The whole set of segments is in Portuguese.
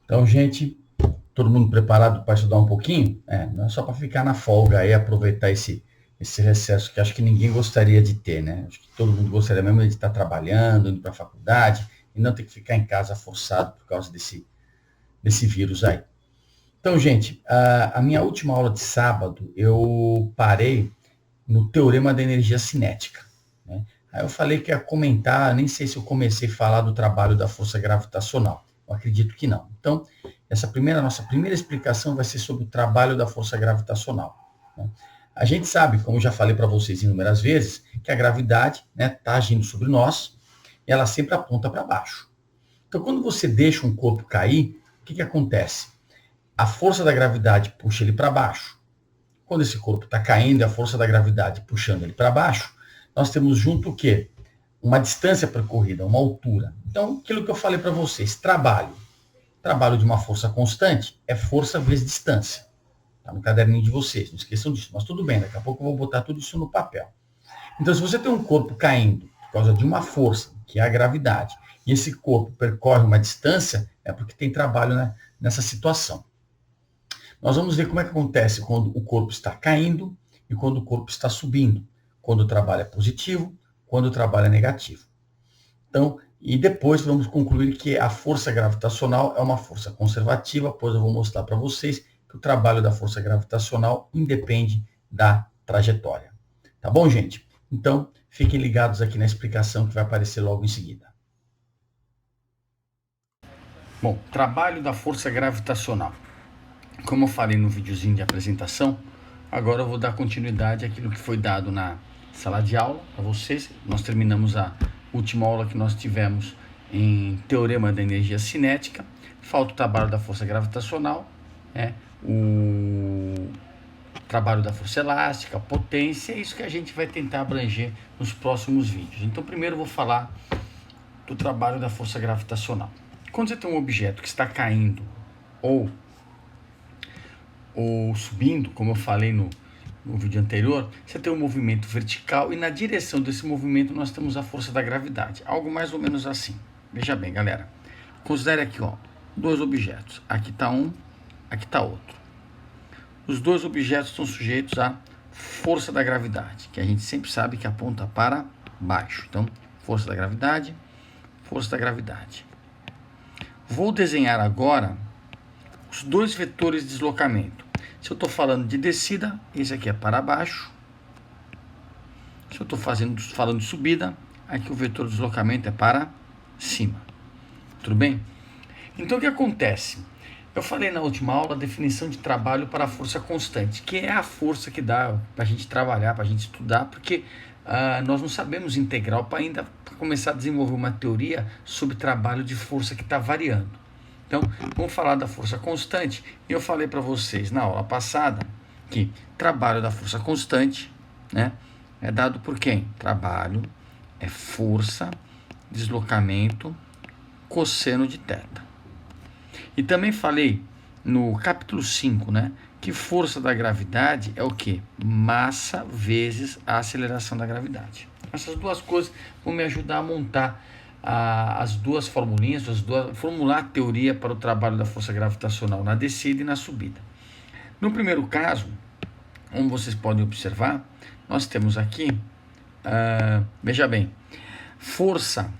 Então, gente, todo mundo preparado para estudar um pouquinho? Não é só para ficar na folga aí, aproveitar esse recesso que acho que ninguém gostaria de ter, né? Acho que todo mundo gostaria mesmo de estar trabalhando, indo para a faculdade e não ter que ficar em casa forçado por causa desse vírus aí. Então, gente, a minha última aula de sábado, eu parei no Teorema da Energia Cinética, né? Aí eu falei que ia comentar, nem sei se eu comecei a falar do trabalho da força gravitacional. Eu acredito que não. Então, nossa primeira explicação vai ser sobre o trabalho da força gravitacional, né? A gente sabe, como eu já falei para vocês inúmeras vezes, que a gravidade está agindo sobre nós e ela sempre aponta para baixo. Então, quando você deixa um corpo cair, o que acontece? A força da gravidade puxa ele para baixo. Quando esse corpo está caindo e a força da gravidade puxando ele para baixo, nós temos junto o quê? Uma distância percorrida, uma altura. Então, aquilo que eu falei para vocês, trabalho de uma força constante é força vezes distância. Está no caderninho de vocês, não esqueçam disso. Mas tudo bem, daqui a pouco eu vou botar tudo isso no papel. Então, se você tem um corpo caindo por causa de uma força, que é a gravidade, e esse corpo percorre uma distância, é porque tem trabalho, né, nessa situação. Nós vamos ver como é que acontece quando o corpo está caindo e quando o corpo está subindo. Quando o trabalho é positivo, quando o trabalho é negativo. Então, e depois vamos concluir que a força gravitacional é uma força conservativa, pois eu vou mostrar para vocês que o trabalho da força gravitacional independe da trajetória. Tá bom, gente? Então, fiquem ligados aqui na explicação que vai aparecer logo em seguida. Bom, trabalho da força gravitacional. Como eu falei no videozinho de apresentação, agora eu vou dar continuidade àquilo que foi dado na sala de aula para vocês. Nós terminamos a última aula que nós tivemos em Teorema da Energia Cinética. Falta o trabalho da força gravitacional, o trabalho da força elástica, a potência, é isso que a gente vai tentar abranger nos próximos vídeos. Então, primeiro eu vou falar do trabalho da força gravitacional. Quando você tem um objeto que está caindo ou subindo, como eu falei no vídeo anterior, você tem um movimento vertical e na direção desse movimento nós temos a força da gravidade. Algo mais ou menos assim. Veja bem, galera. Considere aqui, dois objetos. Aqui está um, aqui está outro. Os dois objetos estão sujeitos à força da gravidade, que a gente sempre sabe que aponta para baixo. Então, força da gravidade, força da gravidade. Vou desenhar agora os dois vetores de deslocamento. Se eu estou falando de descida, esse aqui é para baixo. Se eu estou falando de subida, aqui o vetor de deslocamento é para cima. Tudo bem? Então o que acontece? Eu falei na última aula a definição de trabalho para a força constante, que é a força que dá para a gente trabalhar, para a gente estudar, porque nós não sabemos integral para ainda começar a desenvolver uma teoria sobre trabalho de força que está variando. Então, vamos falar da força constante. E eu falei para vocês na aula passada que trabalho da força constante, né, é dado por quem? Trabalho é força, deslocamento, cosseno de θ. E também falei no capítulo 5, né, que força da gravidade é o quê? Massa vezes a aceleração da gravidade. Essas duas coisas vão me ajudar a montar as duas formulinhas, formular a teoria para o trabalho da força gravitacional na descida e na subida. No primeiro caso, como vocês podem observar, nós temos aqui, veja bem, força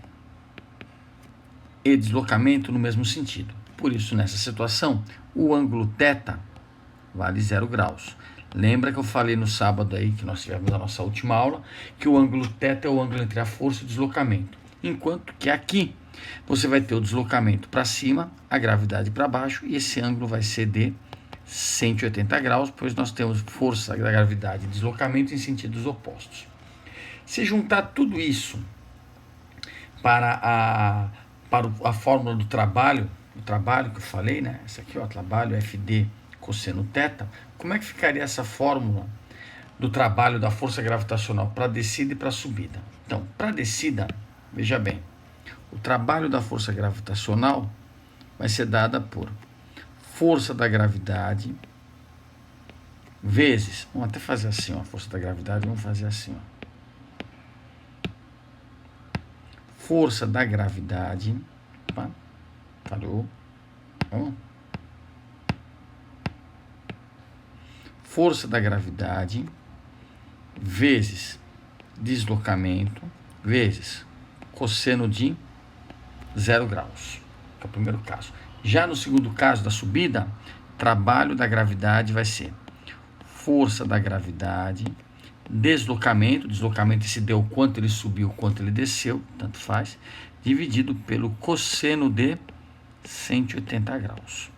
e deslocamento no mesmo sentido. Por isso, nessa situação, o ângulo θ vale 0 graus. Lembra que eu falei no sábado aí, que nós tivemos a nossa última aula, que o ângulo θ é o ângulo entre a força e o deslocamento. Enquanto que aqui você vai ter o deslocamento para cima, a gravidade para baixo, e esse ângulo vai ser de 180 graus, pois nós temos força da gravidade e deslocamento em sentidos opostos. Se juntar tudo isso para a fórmula do trabalho, o trabalho que eu falei, né? Esse aqui, trabalho FD cosseno θ, como é que ficaria essa fórmula do trabalho da força gravitacional para descida e para subida? Então, para descida, veja bem, o trabalho da força gravitacional vai ser dada por força da gravidade vezes, vamos até fazer assim, a força da gravidade, vamos fazer assim, força da gravidade, falou, Tá bom? Força da gravidade vezes deslocamento vezes cosseno de 0 graus, que é o primeiro caso. Já no segundo caso da subida, trabalho da gravidade vai ser força da gravidade, deslocamento se deu quanto ele subiu, quanto ele desceu, tanto faz, dividido pelo cosseno de 180 graus.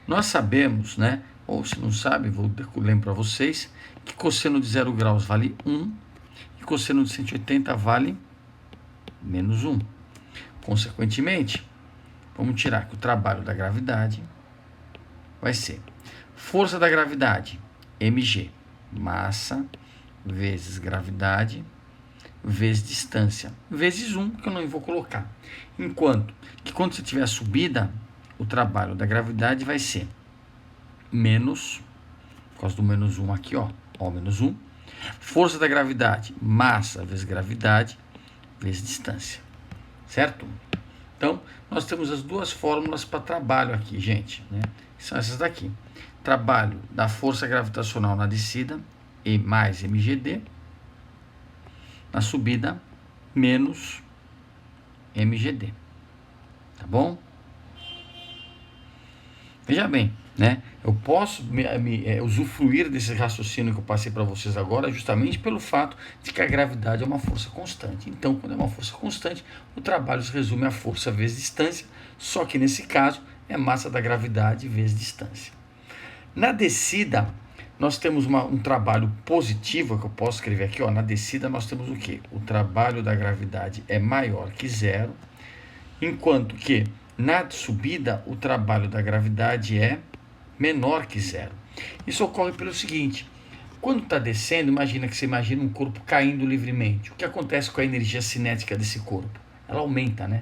Nós sabemos, né, ou se não sabe, vou lembrar para vocês, que cosseno de 0 graus vale 1 e cosseno de 180 vale menos 1. Consequentemente, vamos tirar que o trabalho da gravidade vai ser força da gravidade, mg, massa, vezes gravidade, vezes distância, vezes 1, que eu não vou colocar. Enquanto que quando você tiver a subida, o trabalho da gravidade vai ser menos, por causa do menos 1 aqui, ó menos 1, força da gravidade, massa vezes gravidade, vezes distância, certo? Então, nós temos as duas fórmulas para trabalho aqui, gente, né? São essas daqui. Trabalho da força gravitacional na descida, E mais mgd, na subida, menos mgd. Tá bom? Veja bem, né? Eu posso usufruir desse raciocínio que eu passei para vocês agora justamente pelo fato de que a gravidade é uma força constante. Então, quando é uma força constante, o trabalho se resume a força vezes distância, só que nesse caso é massa da gravidade vezes distância. Na descida, nós temos um trabalho positivo, que eu posso escrever aqui, ó, na descida nós temos o quê? O trabalho da gravidade é maior que 0, enquanto que na subida o trabalho da gravidade é menor que 0. Isso ocorre pelo seguinte: quando está descendo, imagina um corpo caindo livremente. O que acontece com a energia cinética desse corpo? Ela aumenta, né?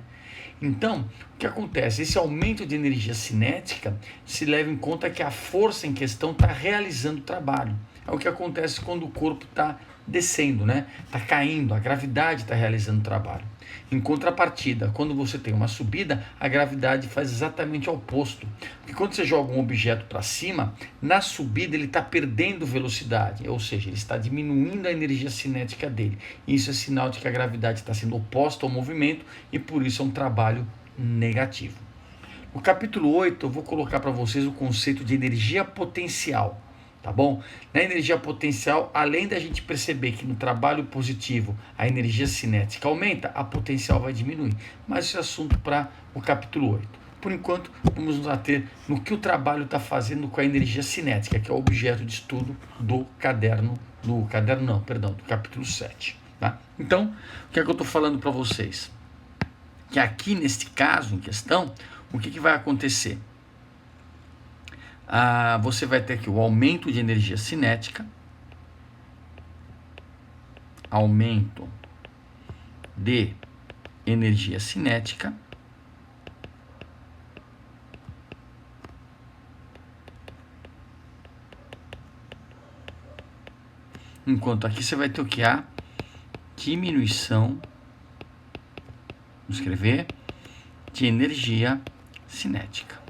Então, o que acontece? Esse aumento de energia cinética se leva em conta que a força em questão está realizando o trabalho. É o que acontece quando o corpo está descendo, né? Está caindo, a gravidade está realizando o trabalho. Em contrapartida, quando você tem uma subida, a gravidade faz exatamente o oposto. Porque quando você joga um objeto para cima, na subida ele está perdendo velocidade, ou seja, ele está diminuindo a energia cinética dele. Isso é sinal de que a gravidade está sendo oposta ao movimento e por isso é um trabalho negativo. No capítulo 8, eu vou colocar para vocês o conceito de energia potencial. Tá bom? Na energia potencial, além da gente perceber que no trabalho positivo a energia cinética aumenta, a potencial vai diminuir. Mas esse é assunto para o capítulo 8. Por enquanto, vamos nos ater no que o trabalho está fazendo com a energia cinética, que é o objeto de estudo do do capítulo 7. Tá? Então, o que é que eu estou falando para vocês? Que aqui, neste caso em questão, o que vai acontecer? Você vai ter aqui o aumento de energia cinética, aumento de energia cinética, enquanto aqui você vai ter o que? A diminuição, vamos escrever, de energia cinética.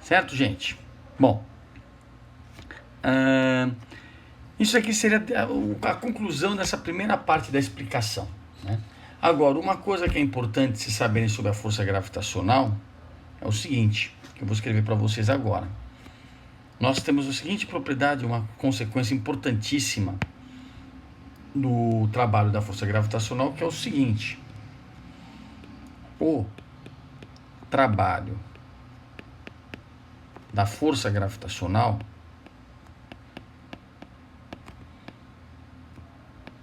Certo, gente? Bom, isso aqui seria a conclusão dessa primeira parte da explicação, né? Agora, uma coisa que é importante se saberem sobre a força gravitacional é o seguinte, que eu vou escrever para vocês agora. Nós temos a seguinte propriedade, uma consequência importantíssima do trabalho da força gravitacional, que é o seguinte: o trabalho da força gravitacional,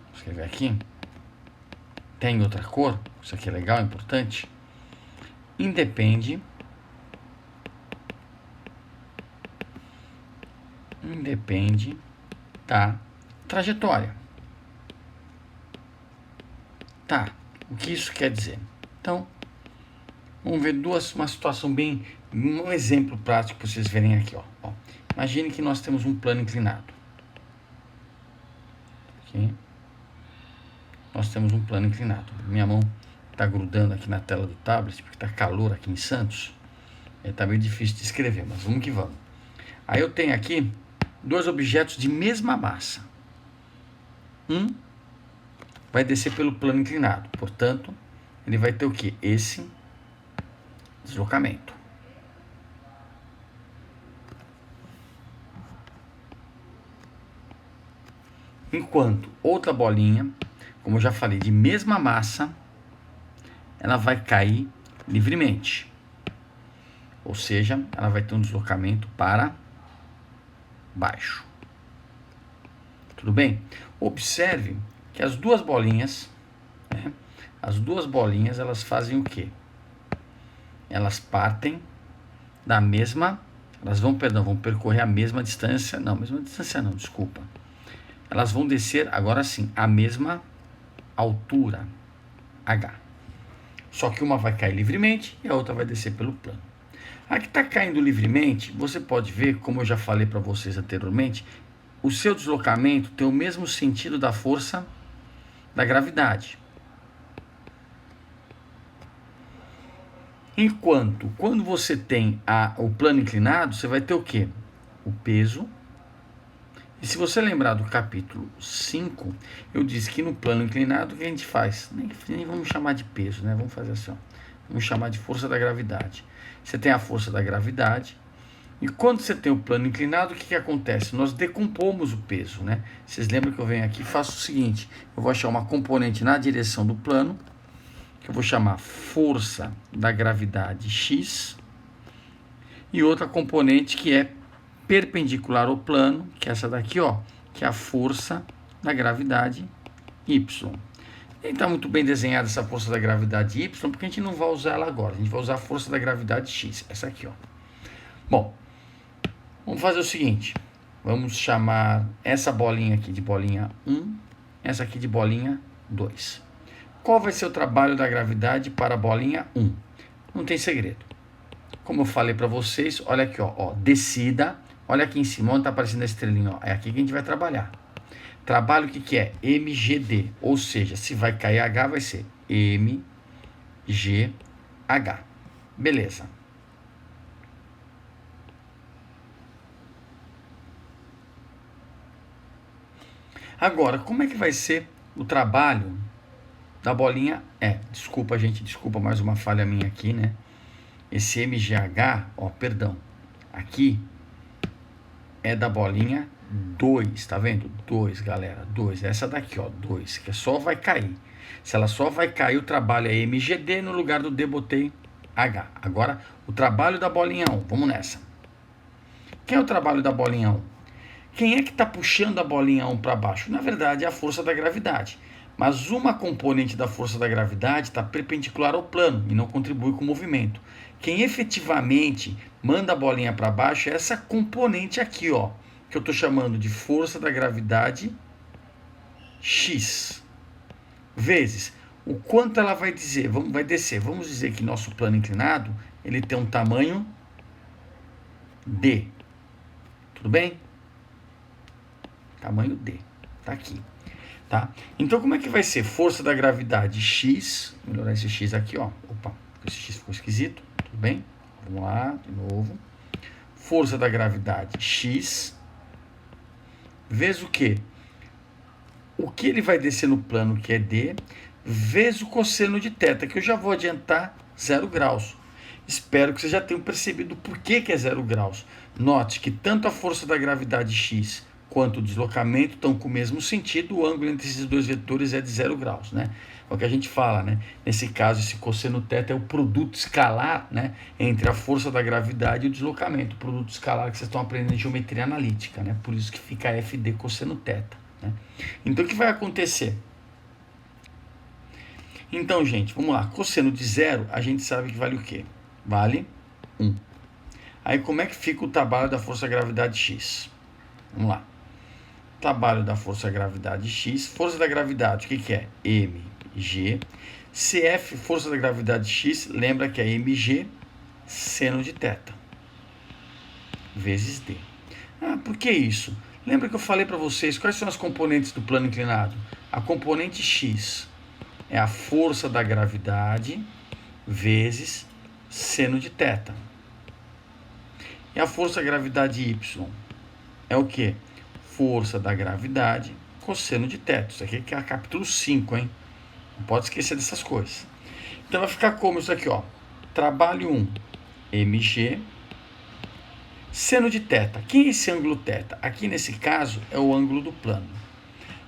vou escrever aqui, tem outra cor, isso aqui é legal, importante, independe da trajetória. Tá, o que isso quer dizer? Então, vamos ver uma situação bem, um exemplo prático para vocês verem aqui, ó. Imagine que nós temos um plano inclinado. Aqui. Nós temos um plano inclinado. Minha mão está grudando aqui na tela do tablet, porque está calor aqui em Santos. Está meio difícil de escrever, mas vamos que vamos. Aí eu tenho aqui dois objetos de mesma massa. Um vai descer pelo plano inclinado, portanto, ele vai ter o quê? Esse deslocamento. Enquanto outra bolinha, como eu já falei, de mesma massa, ela vai cair livremente. Ou seja, ela vai ter um deslocamento para baixo. Tudo bem? Observe que as duas bolinhas, né, elas fazem o quê? Elas partem da mesma, vão percorrer a mesma distância, desculpa. Elas vão descer, agora sim, a mesma altura, H. Só que uma vai cair livremente e a outra vai descer pelo plano. A que está caindo livremente, você pode ver, como eu já falei para vocês anteriormente, o seu deslocamento tem o mesmo sentido da força da gravidade. Enquanto, quando você tem o plano inclinado, você vai ter o quê? O peso. E se você lembrar do capítulo 5, eu disse que no plano inclinado, o que a gente faz? Nem vamos chamar de peso, né? Vamos fazer assim, ó. Vamos chamar de força da gravidade. Você tem a força da gravidade, e quando você tem o plano inclinado, o que acontece? Nós decompomos o peso, né? Vocês lembram que eu venho aqui e faço o seguinte, eu vou achar uma componente na direção do plano, que eu vou chamar força da gravidade X, e outra componente que é perpendicular ao plano, que é essa daqui, ó, que é a força da gravidade Y. Nem está muito bem desenhada essa força da gravidade Y, porque a gente não vai usar ela agora. A gente vai usar a força da gravidade X, essa aqui, ó. Bom, vamos fazer o seguinte. Vamos chamar essa bolinha aqui de bolinha 1, essa aqui de bolinha 2. Qual vai ser o trabalho da gravidade para a bolinha 1? Não tem segredo. Como eu falei para vocês, olha aqui, ó, descida. Olha aqui em cima, onde está aparecendo a estrelinha, ó, é aqui que a gente vai trabalhar. Trabalho o que é? MGD, ou seja, se vai cair H, vai ser MGH. Beleza. Agora, como é que vai ser o trabalho da bolinha? Desculpa, gente, desculpa, mais uma falha minha aqui, né? Esse MGH, ó, perdão, aqui é da bolinha 2, tá vendo? 2, galera, 2, essa daqui, ó, 2, que só vai cair. Se ela só vai cair, o trabalho é MGD, no lugar do D botei H. Agora, o trabalho da bolinha 1, vamos nessa. Quem é o trabalho da bolinha 1? Quem é que está puxando a bolinha 1 para baixo? Na verdade, é a força da gravidade. Mas uma componente da força da gravidade está perpendicular ao plano e não contribui com o movimento. Quem efetivamente manda a bolinha para baixo é essa componente aqui, ó, que eu estou chamando de força da gravidade X, vezes o quanto ela vai descer. Vamos dizer que nosso plano inclinado ele tem um tamanho D. Tudo bem? Tamanho D. Tá aqui. Tá? Então, como é que vai ser? Força da gravidade X. Vou melhorar esse X aqui, ó. Opa, esse X ficou esquisito. Tudo bem? Vamos lá, de novo. Força da gravidade X. Vezes o quê? O que ele vai descer no plano, que é D, vezes o cosseno de θ, que eu já vou adiantar 0 graus. Espero que vocês já tenham percebido por que é 0 graus. Note que tanto a força da gravidade X quanto o deslocamento estão com o mesmo sentido, o ângulo entre esses dois vetores é de 0 graus, né? É o que a gente fala, né? Nesse caso, esse cosseno θ é o produto escalar, né, entre a força da gravidade e o deslocamento. O produto escalar que vocês estão aprendendo em geometria analítica, né? Por isso que fica FD cosseno θ, né? Então, o que vai acontecer? Então, gente, vamos lá. Cosseno de 0, a gente sabe que vale o quê? Vale 1. Aí, como é que fica o trabalho da força da gravidade X? Vamos lá. Trabalho da força da gravidade X. Força da gravidade, o que é? mg. CF, força da gravidade X, lembra que é mg seno de θ. Vezes D. Por que isso? Lembra que eu falei para vocês quais são as componentes do plano inclinado? A componente X é a força da gravidade vezes seno de θ. E a força da gravidade Y é o quê? Força da gravidade cosseno de θ. Isso aqui é capítulo 5, hein? Não pode esquecer dessas coisas. Então vai ficar como isso aqui, ó. Trabalho 1, mg, seno de θ. Quem é esse ângulo θ? Aqui nesse caso é o ângulo do plano.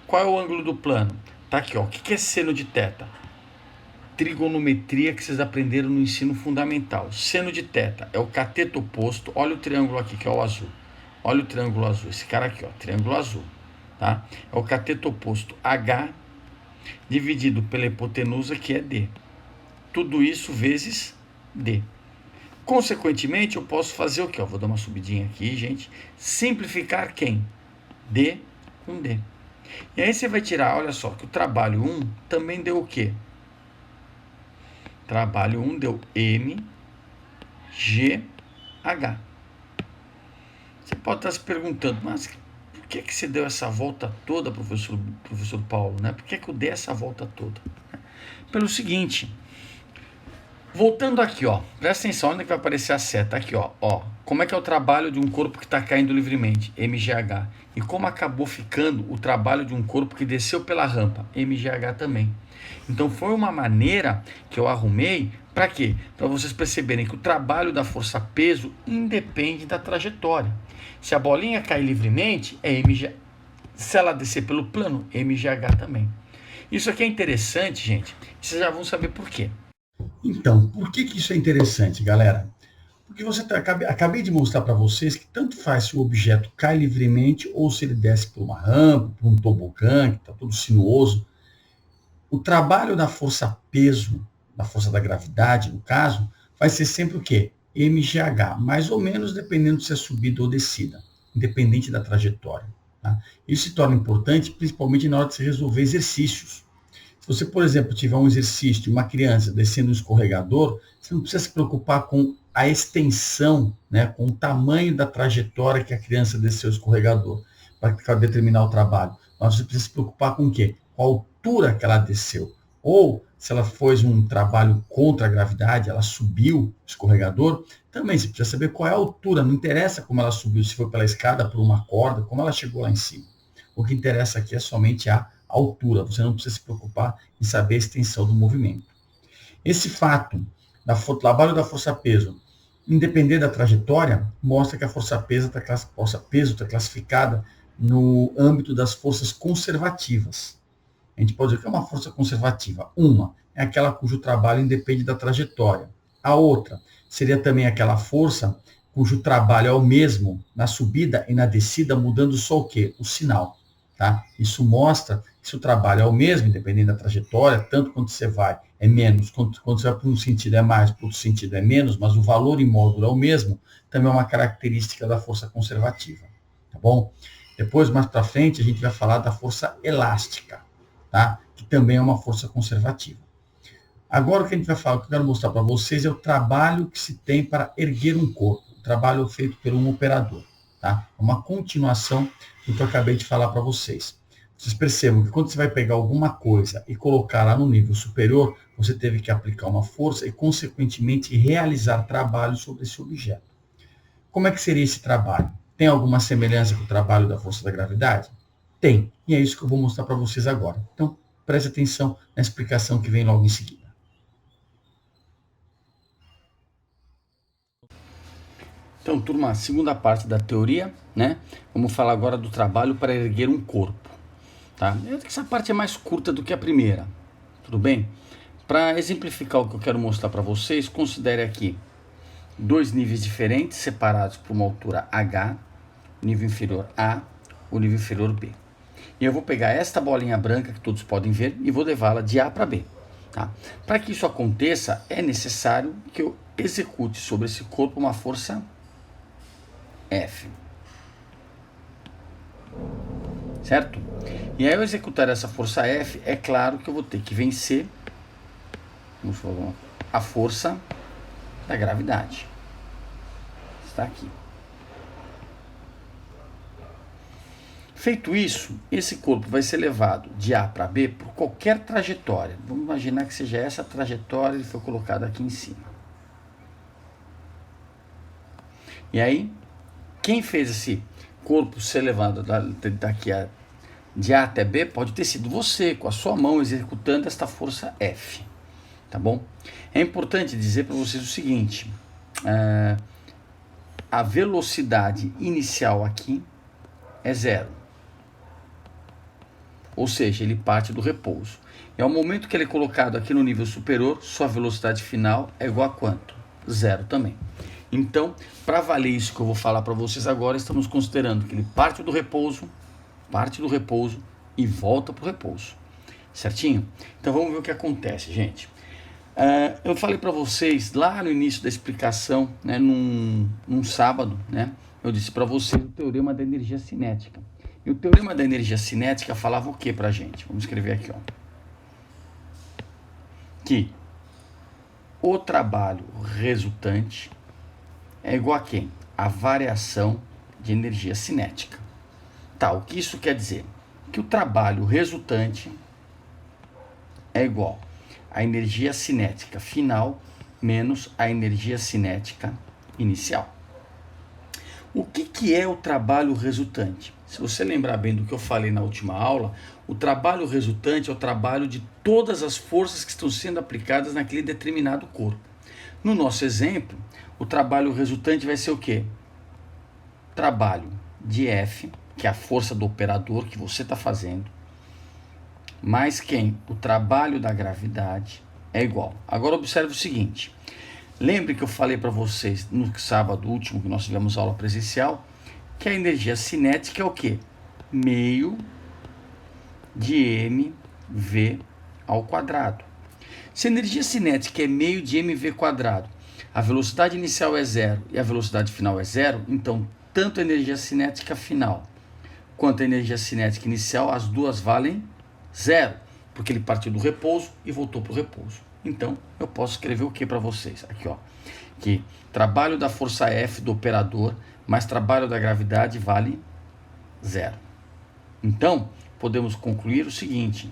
Qual é o ângulo do plano? Tá aqui, ó. O que é seno de θ? Trigonometria que vocês aprenderam no ensino fundamental. Seno de θ é o cateto oposto. Olha o triângulo aqui, que é o azul. Olha o triângulo azul. Esse cara aqui, ó. Triângulo azul. Tá? É o cateto oposto H dividido pela hipotenusa, que é D. Tudo isso vezes D. Consequentemente, eu posso fazer o quê? Eu vou dar uma subidinha aqui, gente. Simplificar quem? D com D. E aí você vai tirar, olha só, que o trabalho 1 também deu o quê? Trabalho 1 deu MGH. Você pode estar se perguntando, mas por que você deu essa volta toda, professor Paulo? Né? Por que eu dei essa volta toda? Pelo seguinte, voltando aqui, ó, presta atenção, onde é que vai aparecer a seta? Aqui, ó, como é que é o trabalho de um corpo que está caindo livremente? MGH. E como acabou ficando o trabalho de um corpo que desceu pela rampa? MGH também. Então foi uma maneira que eu arrumei, para quê? Para vocês perceberem que o trabalho da força-peso independe da trajetória. Se a bolinha cair livremente, é MGH. Se ela descer pelo plano, MGH também. Isso aqui é interessante, gente. Vocês já vão saber por quê. Então, por que isso é interessante, galera? Porque acabei de mostrar para vocês que tanto faz se o objeto cai livremente ou se ele desce por uma rampa, por um tobogã, que está todo sinuoso. O trabalho da força-peso, da força da gravidade, no caso, vai ser sempre o quê? MGH, mais ou menos dependendo se é subida ou descida, independente da trajetória. Tá? Isso se torna importante, principalmente na hora de se resolver exercícios. Se você, por exemplo, tiver um exercício de uma criança descendo um escorregador, você não precisa se preocupar com a extensão, né, com o tamanho da trajetória que a criança desceu o escorregador para determinar o trabalho. Mas você precisa se preocupar com o quê? Com a altura que ela desceu. Ou, se ela fez um trabalho contra a gravidade, ela subiu o escorregador, também você precisa saber qual é a altura. Não interessa como ela subiu, se foi pela escada, por uma corda, como ela chegou lá em cima. O que interessa aqui é somente a altura. Você não precisa se preocupar em saber a extensão do movimento. Esse fato do trabalho da força-peso, independente da trajetória, mostra que a força-peso está classificada no âmbito das forças conservativas. A gente pode dizer que é uma força conservativa. Uma é aquela cujo trabalho independe da trajetória. A outra seria também aquela força cujo trabalho é o mesmo na subida e na descida, mudando só o quê? O sinal. Tá? Isso mostra que se o trabalho é o mesmo, independente da trajetória, tanto quando você vai é menos, quando você vai para um sentido é mais, para outro sentido é menos, mas o valor em módulo é o mesmo, também é uma característica da força conservativa. Tá bom? Depois, mais para frente, a gente vai falar da força elástica, tá? Que também é uma força conservativa. Agora o que a gente vai falar, o que eu quero mostrar para vocês é o trabalho que se tem para erguer um corpo, o trabalho feito por um operador. Tá? É uma continuação do que eu acabei de falar para vocês. Vocês percebam que quando você vai pegar alguma coisa e colocar lá no nível superior, você teve que aplicar uma força e, consequentemente, realizar trabalho sobre esse objeto. Como é que seria esse trabalho? Tem alguma semelhança com o trabalho da força da gravidade? Tem. E é isso que eu vou mostrar para vocês agora. Então, preste atenção na explicação que vem logo em seguida. Então, turma, segunda parte da teoria, né? Vamos falar agora do trabalho para erguer um corpo, tá? Essa parte é mais curta do que a primeira, tudo bem? Para exemplificar o que eu quero mostrar para vocês, considere aqui dois níveis diferentes, separados por uma altura H, nível inferior A, o nível inferior B. E eu vou pegar esta bolinha branca, que todos podem ver, e vou levá-la de A para B. Tá? Para que isso aconteça, é necessário que eu execute sobre esse corpo uma força F. Certo? E aí, ao executar essa força F, é claro que eu vou ter que vencer a força da gravidade. Está aqui. Feito isso, esse corpo vai ser levado de A para B por qualquer trajetória. Vamos imaginar que seja essa trajetória, ele foi colocado aqui em cima. E aí, quem fez esse corpo ser levado de A até B pode ter sido você, com a sua mão, executando esta força F. Tá bom? É importante dizer para vocês o seguinte, a velocidade inicial aqui é 0. Ou seja, ele parte do repouso. E ao momento que ele é colocado aqui no nível superior, sua velocidade final é igual a quanto? 0 também. Então, para valer isso que eu vou falar para vocês agora, estamos considerando que ele parte do repouso e volta para o repouso. Certinho? Então vamos ver o que acontece, gente. Eu falei para vocês lá no início da explicação, né, num sábado, né, eu disse para vocês o teorema da energia cinética. E o teorema da energia cinética falava o que para a gente? Vamos escrever aqui, ó. Que o trabalho resultante é igual a quem? A variação de energia cinética. Tá, o que isso quer dizer? Que o trabalho resultante é igual a energia cinética final menos a energia cinética inicial. O que é o trabalho resultante? Se você lembrar bem do que eu falei na última aula, o trabalho resultante é o trabalho de todas as forças que estão sendo aplicadas naquele determinado corpo. No nosso exemplo, o trabalho resultante vai ser o quê? Trabalho de F, que é a força do operador que você está fazendo, mais quem? O trabalho da gravidade é igual. Agora observe o seguinte, lembre que eu falei para vocês no sábado último, que nós tivemos aula presencial, que a energia cinética é o quê? Meio de mv ao quadrado. Se a energia cinética é meio de mv quadrado, a velocidade inicial é 0 e a velocidade final é 0, então tanto a energia cinética final quanto a energia cinética inicial, as duas valem 0, porque ele partiu do repouso e voltou para o repouso. Então, eu posso escrever o que para vocês? Aqui, ó, que trabalho da força F do operador mais trabalho da gravidade vale 0. Então, podemos concluir o seguinte,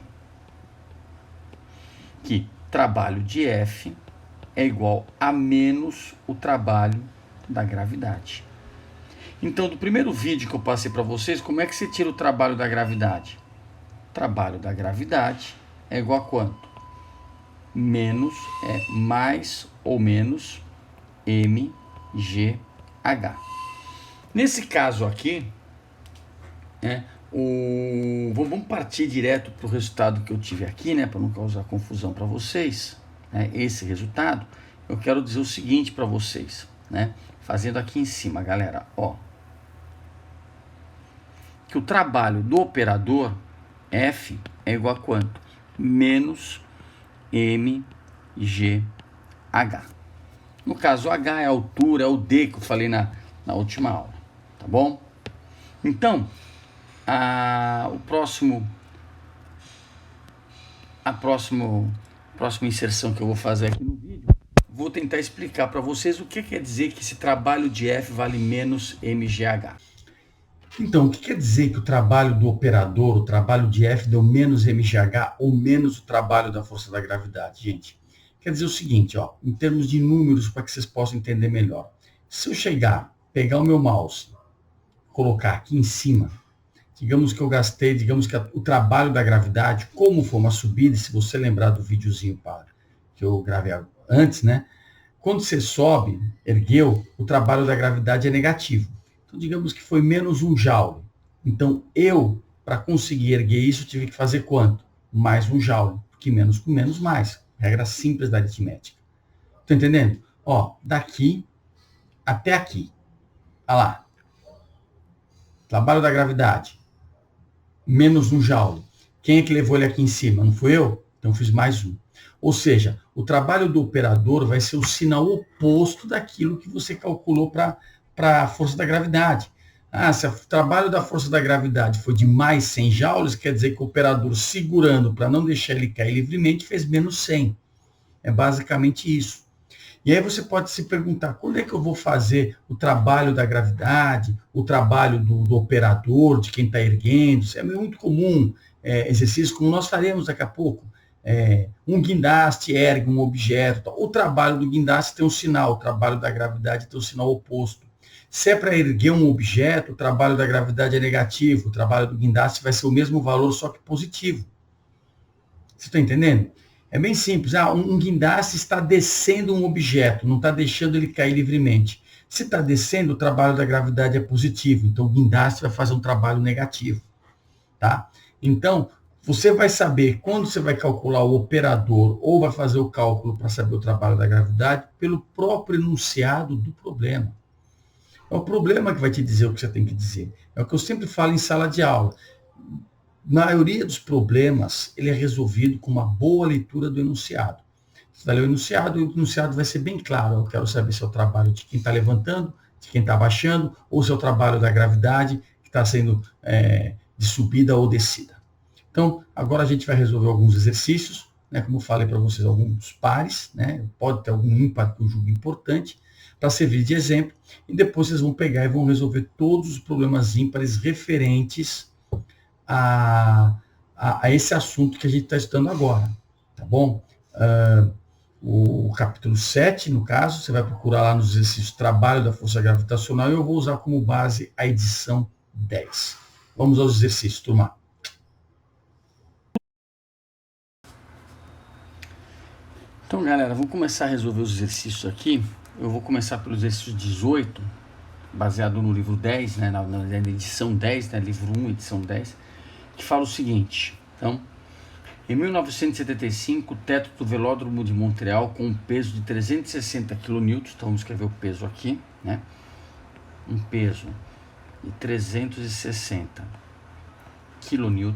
que trabalho de F é igual a menos o trabalho da gravidade. Então, do primeiro vídeo que eu passei para vocês, como é que você tira o trabalho da gravidade? Trabalho da gravidade é igual a quanto? Menos é mais ou menos mgh. Nesse caso aqui, vamos partir direto para o resultado que eu tive aqui, né, para não causar confusão para vocês, né, esse resultado, eu quero dizer o seguinte para vocês, né, fazendo aqui em cima, galera, ó, que o trabalho do operador F é igual a quanto? Menos mgh. No caso, H é a altura, é o D que eu falei na última aula, tá bom? Então, a próxima inserção que eu vou fazer aqui no vídeo, vou tentar explicar para vocês o que quer dizer que esse trabalho de F vale menos mgh. Então, o que quer dizer que o trabalho do operador, o trabalho de F deu menos mgh ou menos o trabalho da força da gravidade, gente? Quer dizer o seguinte, ó, em termos de números, para que vocês possam entender melhor. Se eu pegar o meu mouse, colocar aqui em cima, digamos que eu gastei, o trabalho da gravidade, como foi uma subida, se você lembrar do videozinho que eu gravei antes, né? Quando você sobe, ergueu, o trabalho da gravidade é negativo. Então, digamos que foi menos 1 joule. Então, para conseguir erguer isso, tive que fazer quanto? Mais 1 joule, porque menos com menos, mais. Regra simples da aritmética. Tá entendendo? Ó, daqui até aqui. Olha lá. Trabalho da gravidade. Menos 1 joule. Quem é que levou ele aqui em cima? Não fui eu? Então, fiz mais 1. Ou seja, o trabalho do operador vai ser o sinal oposto daquilo que você calculou para a força da gravidade. Se o trabalho da força da gravidade foi de mais 100 joules, quer dizer que o operador segurando para não deixar ele cair livremente fez menos 100. É basicamente isso. E aí você pode se perguntar, quando é que eu vou fazer o trabalho da gravidade, o trabalho do operador, de quem está erguendo? Isso é muito comum, exercícios como nós faremos daqui a pouco. Um guindaste ergue um objeto. O trabalho do guindaste tem um sinal, o trabalho da gravidade tem um sinal oposto. Se é para erguer um objeto, o trabalho da gravidade é negativo, o trabalho do guindaste vai ser o mesmo valor, só que positivo. Você está entendendo? É bem simples. Um guindaste está descendo um objeto, não está deixando ele cair livremente. Se está descendo, o trabalho da gravidade é positivo, então o guindaste vai fazer um trabalho negativo. Tá? Então, você vai saber quando você vai calcular o operador ou vai fazer o cálculo para saber o trabalho da gravidade pelo próprio enunciado do problema. É o problema que vai te dizer o que você tem que dizer. É o que eu sempre falo em sala de aula. Na maioria dos problemas, ele é resolvido com uma boa leitura do enunciado. Você vai ler o enunciado vai ser bem claro. Eu quero saber se é o trabalho de quem está levantando, de quem está abaixando, ou se é o trabalho da gravidade que está sendo de subida ou descida. Então, agora a gente vai resolver alguns exercícios, né, como eu falei para vocês, alguns pares, né, pode ter algum ímpar que eu julgo importante, para servir de exemplo, e depois vocês vão pegar e vão resolver todos os problemas ímpares referentes a esse assunto que a gente está estudando agora, tá bom? O capítulo 7, no caso, você vai procurar lá nos exercícios trabalho da força gravitacional, e eu vou usar como base a edição 10. Vamos aos exercícios, turma. Então, galera, vamos começar a resolver os exercícios aqui. Eu vou começar pelo exercício 18, baseado no livro 10, né, na edição 10, né, livro 1, edição 10, que fala o seguinte. Então, em 1975, o teto do velódromo de Montreal, com um peso de 360 kN, então vamos escrever o peso aqui, né, um peso de 360 kN,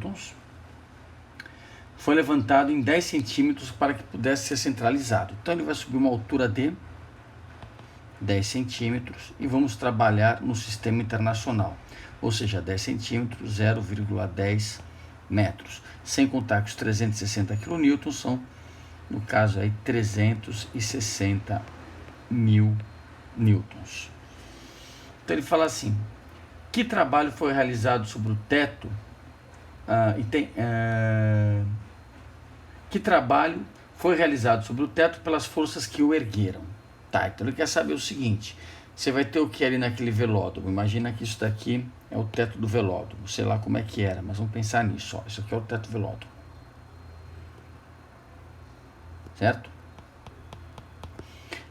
foi levantado em 10 centímetros para que pudesse ser centralizado. Então ele vai subir uma altura de 10 centímetros e vamos trabalhar no sistema internacional, ou seja, 10 centímetros, 0,10 metros, sem contar que os 360 kN são, no caso aí, 360 mil newtons. Então ele fala assim, que trabalho foi realizado sobre o teto que trabalho foi realizado sobre o teto pelas forças que o ergueram? Tá, então ele quer saber o seguinte, você vai ter o que ali naquele velódromo, imagina que isso daqui é o teto do velódromo, sei lá como é que era, mas vamos pensar nisso, ó, isso aqui é o teto do velódromo, certo?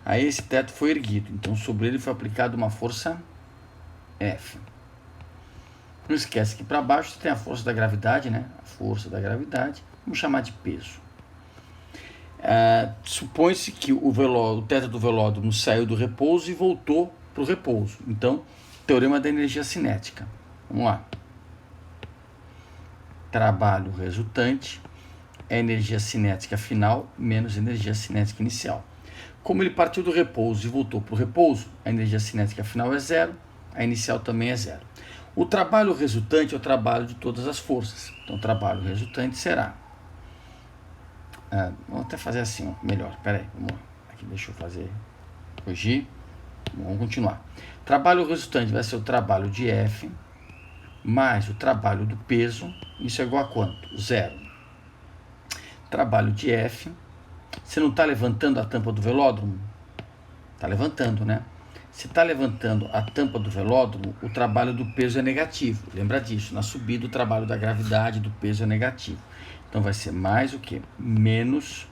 Aí esse teto foi erguido, então sobre ele foi aplicada uma força F. Não esquece que para baixo você tem a força da gravidade, né? A força da gravidade, vamos chamar de peso. Supõe-se que o teto do velódromo saiu do repouso e voltou para o repouso. Então, teorema da energia cinética. Vamos lá. Trabalho resultante é energia cinética final menos energia cinética inicial. Como ele partiu do repouso e voltou para o repouso, a energia cinética final é zero, a inicial também é zero. O trabalho resultante é o trabalho de todas as forças. Então, o trabalho resultante será... vamos até fazer assim, ó, melhor. Espera aí, vamos lá. Aqui, deixa eu fazer... Corrigir. Vamos continuar. Trabalho resultante vai ser o trabalho de F mais o trabalho do peso. Isso é igual a quanto? Zero. Trabalho de F. Você não está levantando a tampa do velódromo? Está levantando, né? Se está levantando a tampa do velódromo, o trabalho do peso é negativo. Lembra disso, na subida o trabalho da gravidade do peso é negativo. Então vai ser mais o que? Menos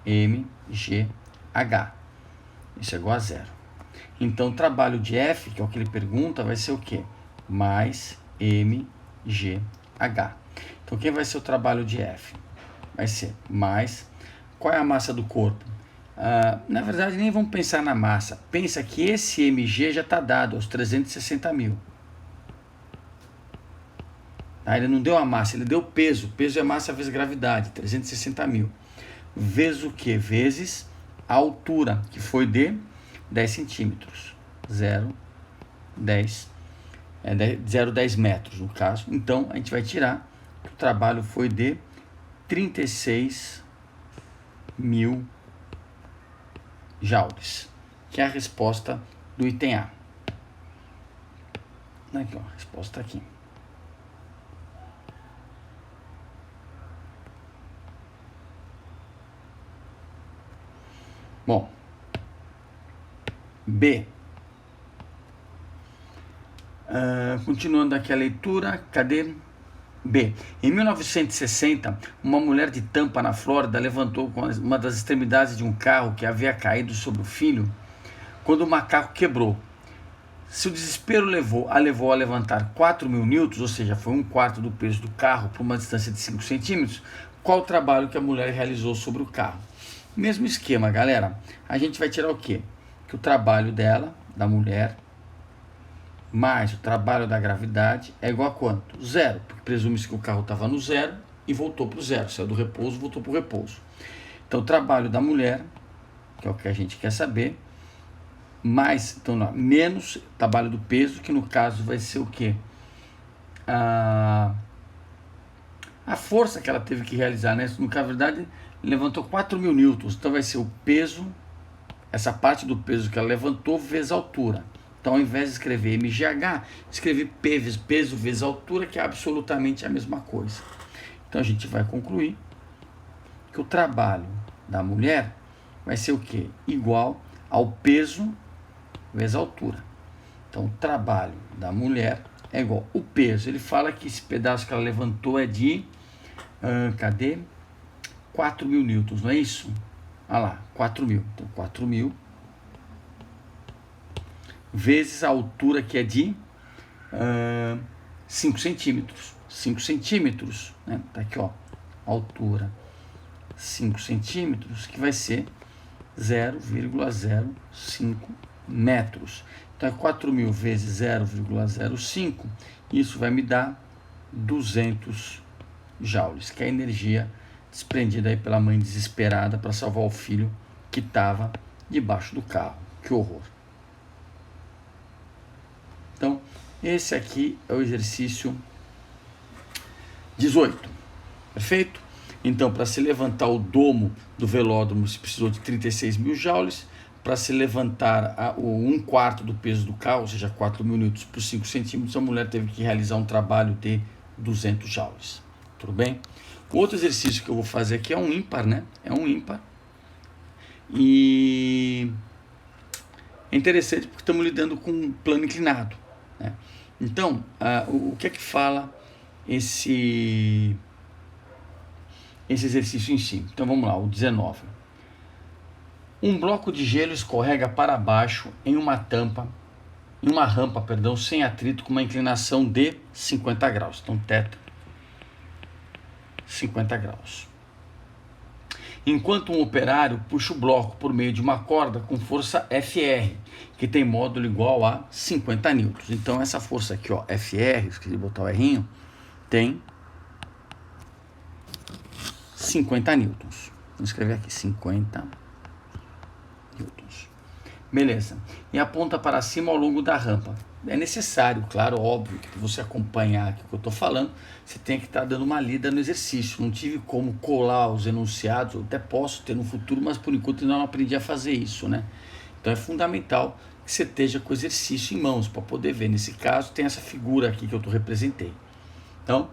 mgh. Isso é igual a zero. Então o trabalho de F, que é o que ele pergunta, vai ser o que? Mais mgh. Então quem vai ser o trabalho de F? Vai ser mais... Qual é a massa do corpo? Na verdade, nem vamos pensar na massa. Pensa que esse mg já está dado aos 360 mil. Ele não deu a massa, ele deu o peso. Peso é massa vezes gravidade, 360 mil. Vezes o que? Vezes a altura, que foi de 10 centímetros. 0,10 metros, no caso. Então, a gente vai tirar que o trabalho foi de 36 mil joules. que é a resposta do item A. Aqui, ó, a resposta aqui. Bom, B. Continuando aqui a leitura, cadê? B. Em 1960, uma mulher de Tampa, na Flórida, levantou com uma das extremidades de um carro que havia caído sobre o filho quando o macaco quebrou. Se o desespero levou a levantar 4.000 newtons, ou seja, foi 1/4 do peso do carro por uma distância de 5 centímetros, qual o trabalho que a mulher realizou sobre o carro? Mesmo esquema, galera. A gente vai tirar o quê? Que o trabalho dela, da mulher, mais o trabalho da gravidade é igual a quanto? 0, porque presume-se que o carro estava no 0 e voltou para o 0, saiu do repouso, voltou para o repouso. Então, o trabalho da mulher, que é o que a gente quer saber, mais, então, não, menos o trabalho do peso, que no caso vai ser o quê? A força que ela teve que realizar, né? No caso, na verdade, levantou 4.000 newtons, então vai ser o peso, essa parte do peso que ela levantou vezes a altura. Então, ao invés de escrever MGH, escrever P vezes peso vezes altura, que é absolutamente a mesma coisa. Então, a gente vai concluir que o trabalho da mulher vai ser o quê? Igual ao peso vezes a altura. Então, o trabalho da mulher é igual ao peso. Ele fala que esse pedaço que ela levantou é de, cadê? 4.000 newtons, não é isso? Olha lá, 4.000. Então, 4.000 vezes a altura, que é de 5 centímetros. 5 centímetros, né? Tá aqui, ó, altura 5 centímetros, que vai ser 0,05 metros. Então, é 4.000 vezes 0,05, isso vai me dar 200 joules, que é a energia desprendida aí pela mãe desesperada para salvar o filho que estava debaixo do carro. Que horror! Então, esse aqui é o exercício 18. Perfeito? Então, para se levantar o domo do velódromo, se precisou de 36.000 joules. Para se levantar o 1/4 do peso do carro, ou seja, 4.000 newtons por 5 centímetros, a mulher teve que realizar um trabalho de 200 joules. Tudo bem? O outro exercício que eu vou fazer aqui é um ímpar, né? É um ímpar. E é interessante porque estamos lidando com um plano inclinado, né? Então, o que é que fala esse exercício em si? Então, vamos lá, o 19. Um bloco de gelo escorrega para baixo em uma rampa, sem atrito, com uma inclinação de 50 graus. Então, θ, 50 graus. Enquanto um operário puxa o bloco por meio de uma corda com força FR, que tem módulo igual a 50 newtons. Então, essa força aqui, ó, FR, esqueci de botar o R'inho, tem 50 newtons. Vou escrever aqui, 50 newtons. Beleza. E aponta para cima ao longo da rampa. É necessário, claro, óbvio, que para você acompanhar aqui o que eu estou falando, você tem que estar dando uma lida no exercício. Não tive como colar os enunciados, eu até posso ter no futuro, mas por enquanto ainda não aprendi a fazer isso, né? Então é fundamental que você esteja com o exercício em mãos para poder ver. Nesse caso, tem essa figura aqui que eu representei. Então,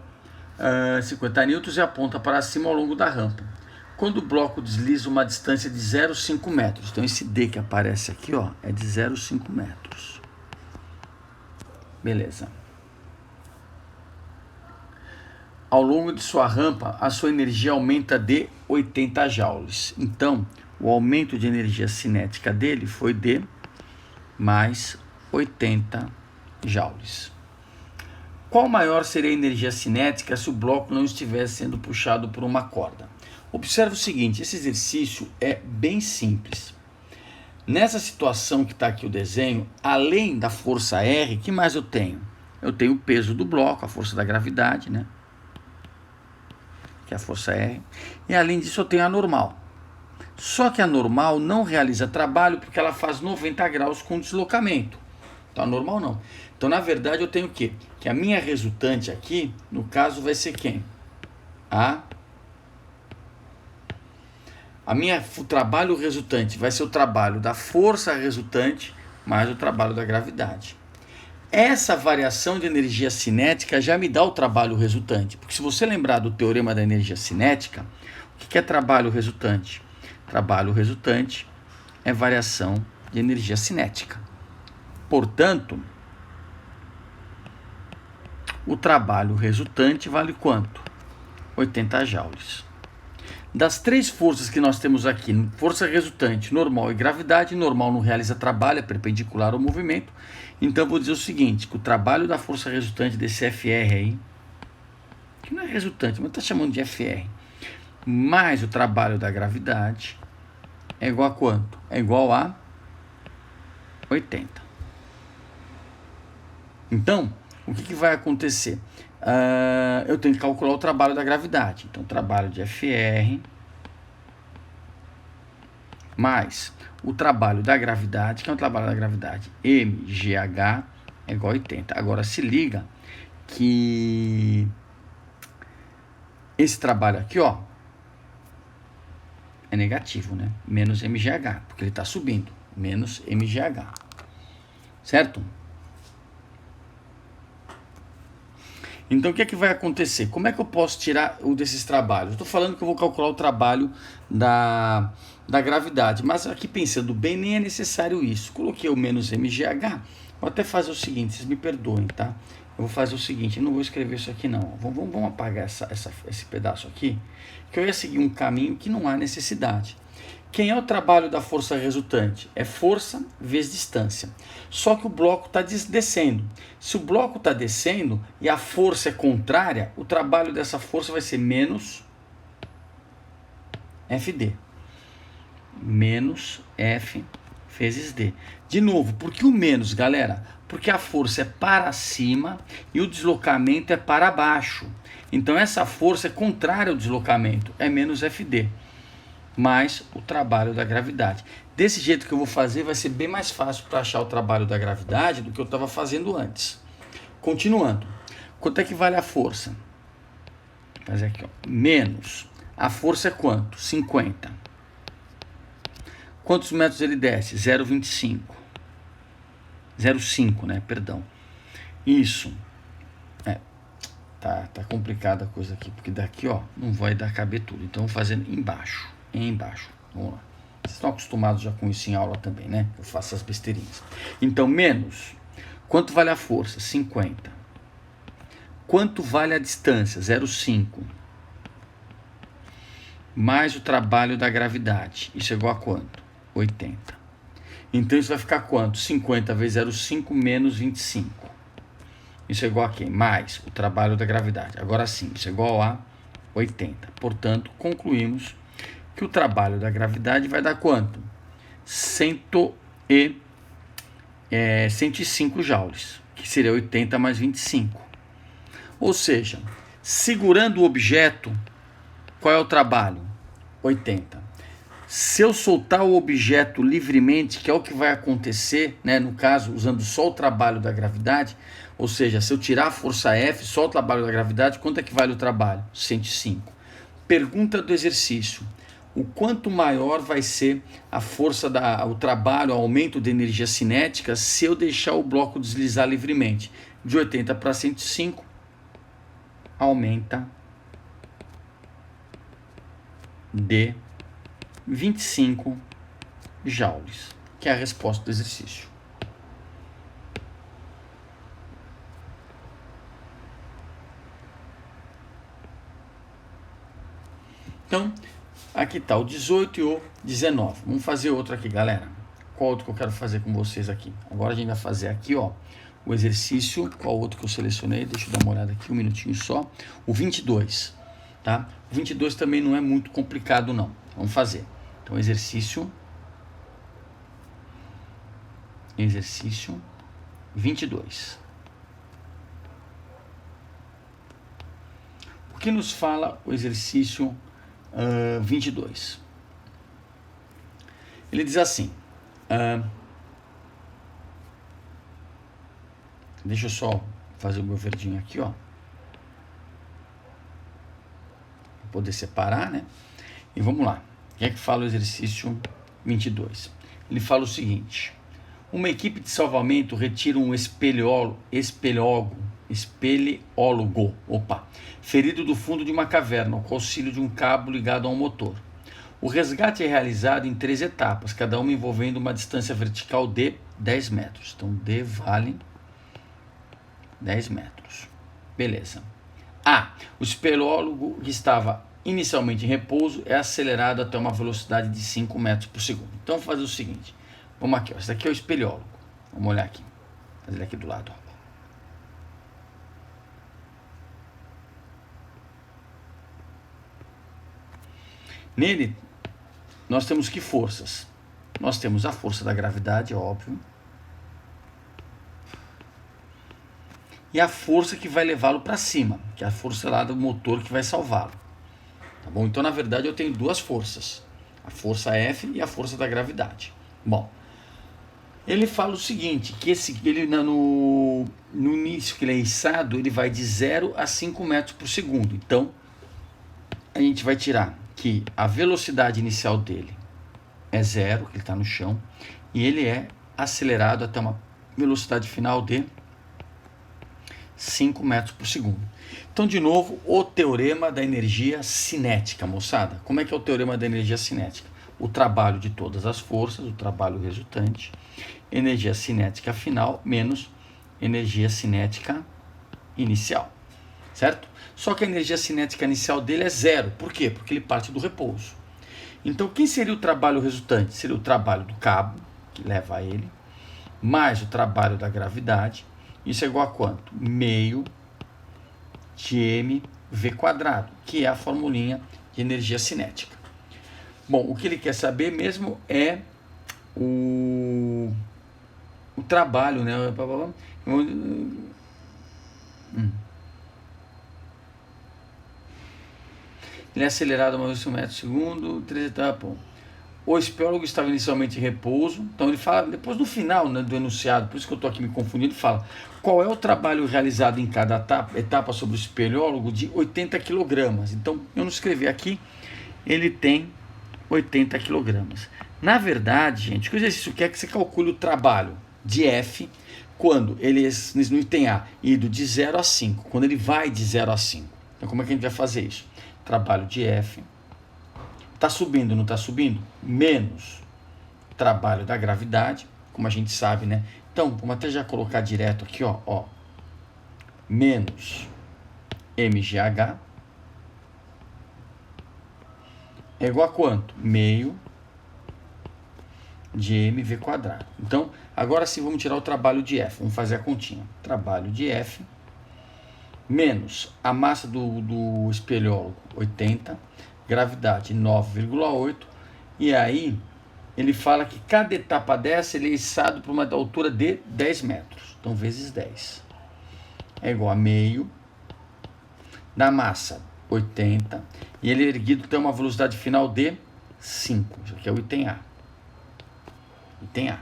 50 newtons e aponta para cima ao longo da rampa. Quando o bloco desliza uma distância de 0,5 metros, então esse D que aparece aqui, ó, é de 0,5 metros. Beleza. Ao longo de sua rampa, a sua energia aumenta de 80 joules. Então, o aumento de energia cinética dele foi de mais 80 joules. Qual maior seria a energia cinética se o bloco não estivesse sendo puxado por uma corda? Observe o seguinte, esse exercício é bem simples. Nessa situação que está aqui o desenho, além da força R, o que mais eu tenho? Eu tenho o peso do bloco, a força da gravidade, né? Que é a força R. E além disso eu tenho a normal. Só que a normal não realiza trabalho porque ela faz 90 graus com deslocamento. Então a normal não. Então na verdade eu tenho o quê? Que a minha resultante aqui, no caso, vai ser quem? O trabalho resultante vai ser o trabalho da força resultante mais o trabalho da gravidade. Essa variação de energia cinética já me dá o trabalho resultante. Porque se você lembrar do teorema da energia cinética, o que é trabalho resultante? Trabalho resultante é variação de energia cinética. Portanto, o trabalho resultante vale quanto? 80 joules. Das três forças que nós temos aqui, força resultante, normal e gravidade, normal não realiza trabalho, é perpendicular ao movimento. Então eu vou dizer o seguinte, que o trabalho da força resultante desse FR aí, que não é resultante, mas está chamando de FR, mais o trabalho da gravidade, é igual a quanto? É igual a 80. Então, o que vai acontecer? Eu tenho que calcular o trabalho da gravidade. Então, o trabalho de FR mais o trabalho da gravidade, que é o trabalho da gravidade, mgh, é igual a 80. Agora, se liga que esse trabalho aqui, ó, é negativo, né? Menos mgh, porque ele está subindo. Menos mgh. Certo? Então, o que é que vai acontecer? Como é que eu posso tirar desses trabalhos? Estou falando que eu vou calcular o trabalho da gravidade, mas aqui pensando bem, nem é necessário isso. Coloquei o menos mgh. Vou até fazer o seguinte, vocês me perdoem, tá? Eu vou fazer o seguinte, eu não vou escrever isso aqui não. Vamos apagar esse pedaço aqui, que eu ia seguir um caminho que não há necessidade. Quem é o trabalho da força resultante? É força vezes distância. Só que o bloco está descendo. Se o bloco está descendo e a força é contrária, o trabalho dessa força vai ser menos FD. Menos F vezes D. De novo, por que o menos, galera? Porque a força é para cima e o deslocamento é para baixo. Então essa força é contrária ao deslocamento, é menos FD. Mais o trabalho da gravidade. Desse jeito que eu vou fazer, vai ser bem mais fácil para achar o trabalho da gravidade do que eu estava fazendo antes. Continuando. Quanto é que vale a força? Vou fazer aqui, ó. Menos. A força é quanto? 50. Quantos metros ele desce? 0,25. 0,5, né? Perdão. Isso. Tá complicada a coisa aqui, porque daqui, ó, não vai dar caber tudo. Então, vou fazendo embaixo. Embaixo. Vamos lá. Vocês estão acostumados já com isso em aula também, né? Eu faço as besteirinhas. Então, menos. Quanto vale a força? 50. Quanto vale a distância? 0,5. Mais o trabalho da gravidade. Isso é igual a quanto? 80. Então, isso vai ficar quanto? 50 vezes 0,5 menos 25. Isso é igual a quê? Mais o trabalho da gravidade. Agora sim, isso é igual a 80. Portanto, concluímos que o trabalho da gravidade vai dar quanto? 105 joules, que seria 80 mais 25. Ou seja, segurando o objeto, qual é o trabalho? 80. Se eu soltar o objeto livremente, que é o que vai acontecer, né, no caso, usando só o trabalho da gravidade, ou seja, se eu tirar a força F, só o trabalho da gravidade, quanto é que vale o trabalho? 105. Pergunta do exercício. O quanto maior vai ser a força, o trabalho, o aumento de energia cinética se eu deixar o bloco deslizar livremente? De 80 para 105, aumenta de 25 joules, que é a resposta do exercício. Então, aqui está o 18 e o 19. Vamos fazer outro aqui, galera. Qual outro que eu quero fazer com vocês aqui? Agora a gente vai fazer aqui, ó, o exercício. Qual outro que eu selecionei? Deixa eu dar uma olhada aqui, um minutinho só. O 22, tá? O 22 também não é muito complicado, não. Vamos fazer. Então, exercício 22. O que nos fala o exercício 22? Ele diz assim, deixa eu só fazer o meu verdinho aqui, ó, para poder separar, né? E vamos lá. O que é que fala o exercício 22? Ele fala o seguinte: uma equipe de salvamento retira um espeleólogo, ferido do fundo de uma caverna, com auxílio de um cabo ligado a um motor. O resgate é realizado em 3 etapas, cada uma envolvendo uma distância vertical de 10 metros. Então, D vale 10 metros. Beleza. A. O espeleólogo que estava inicialmente em repouso é acelerado até uma velocidade de 5 metros por segundo. Então, vamos fazer o seguinte. Vamos aqui, ó. Esse daqui é o espeleólogo. Vamos olhar aqui. Fazer ele aqui do lado, ó. Nele, nós temos que forças? Nós temos a força da gravidade, óbvio. E a força que vai levá-lo para cima, que é a força lá do motor que vai salvá-lo. Tá bom? Então, na verdade, eu tenho 2 forças. A força F e a força da gravidade. Bom, ele fala o seguinte, que ele no início que ele é içado, ele vai de 0 a 5 metros por segundo. Então, a gente vai tirar que a velocidade inicial dele é 0, que ele está no chão, e ele é acelerado até uma velocidade final de 5 metros por segundo. Então, de novo, o teorema da energia cinética, moçada. Como é que é o teorema da energia cinética? O trabalho de todas as forças, o trabalho resultante, energia cinética final menos energia cinética inicial, certo? Só que a energia cinética inicial dele é 0. Por quê? Porque ele parte do repouso. Então, quem seria o trabalho resultante? Seria o trabalho do cabo, que leva a ele, mais o trabalho da gravidade. Isso é igual a quanto? Meio de mv², que é a formulinha de energia cinética. Bom, o que ele quer saber mesmo é o trabalho, né? Ele é acelerado a uma velocidade de 1 metro por segundo, 3 etapas. O espeleólogo estava inicialmente em repouso. Então ele fala, depois no final, né, do enunciado, por isso que eu estou aqui me confundindo, fala qual é o trabalho realizado em cada etapa sobre o espeleólogo de 80 kg. Então eu não escrevi aqui, ele tem 80 kg. Na verdade, gente, o que o exercício quer que você calcule o trabalho de F quando ele, no item A, ido de 0 a 5, quando ele vai de 0 a 5. Então como é que a gente vai fazer isso? Trabalho de F, está subindo, não está subindo? Menos trabalho da gravidade, como a gente sabe, né? Então, vamos até já colocar direto aqui, ó, menos mgh é igual a quanto? Meio de mv². Então, agora sim, vamos tirar o trabalho de F, vamos fazer a continha. Trabalho de F menos a massa do espeleólogo, 80, gravidade 9,8, e aí ele fala que cada etapa dessa ele é içado por uma altura de 10 metros, então vezes 10, é igual a meio da massa, 80, e ele é erguido tem uma velocidade final de 5, isso aqui é o item A. Item A.